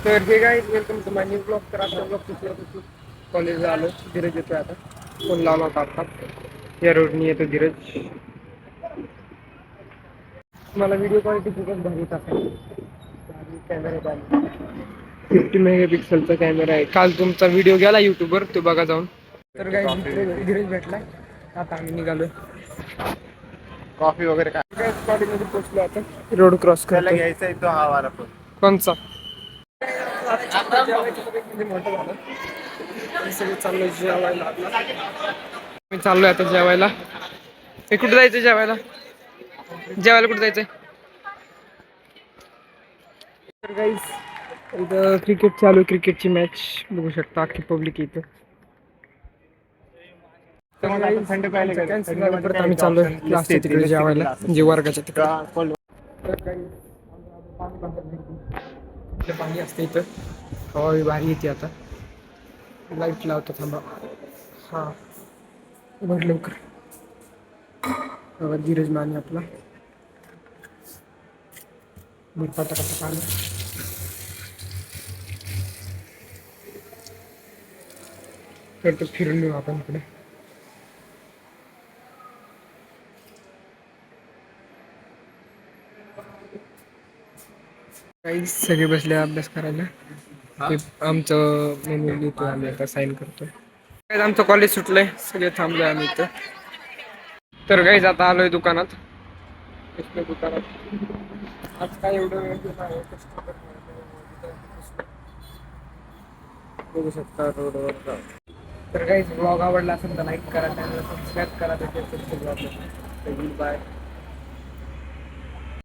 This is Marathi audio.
तर हे काय welcome to my new blog. तर आता ब्लॉग कॉलेजला आलो. धीरज येतोय आता. फोन लावला होता आता. या रोडनी येतो धीरज. मला व्हिडिओ क्वालिटी खूपच भारी टाकायची. कॅमेरा भारी 50 मेगापिक्सलचा कॅमेरा आहे. काल तुमचा व्हिडिओ गेला युट्यूबवर, तो बघा जाऊन. तर काय धीरज भेटलाय. आता आम्ही निघालोय. कॉफी वगैरे काय कॉलेजमध्ये पोहोचलो आता. रोड क्रॉस त्याला करतोय. घ्यायचा आहे तो हा वाला पण. कोणचा? मोठं झालं. सगळे चाललोय जेवायला. मी चाललोय आता जेवायला. हे कुठे जायचं जेवायला? जेवायला कुठे जायचंय? तर गाईस इथं क्रिकेट चालू आहे. क्रिकेटची मॅच बघू शकता. अख्खी पब्लिक इथं. थंड प्यायला कॅन्सल झालं. परत आम्ही चाललोय क्लासच्या तिकडे जेवायला, म्हणजे वर्गाच्या तिकडे. पाणी असते इथं. हवा भारी येते आता. लाईट लावतो थांबा. हा उघड लवकर. धीरज माने आपला टाकायचं पाणी. तर फिरून येऊ आपण इकडे. काही सगळे बसले अभ्यास करायला. आमचं मेनू लिहितो आम्ही आता, साईन करतो. काय आमचं कॉलेज सुटलंय. सगळे थांबलोय आम्ही इथं. तर काहीच आता आलोय दुकानात. दुकानात आज काय एवढं बघू शकता रोडवर. तर काहीच ब्लॉग आवडला असेल तर लाईक करा, चॅनल सबस्क्राईब करा. बाय.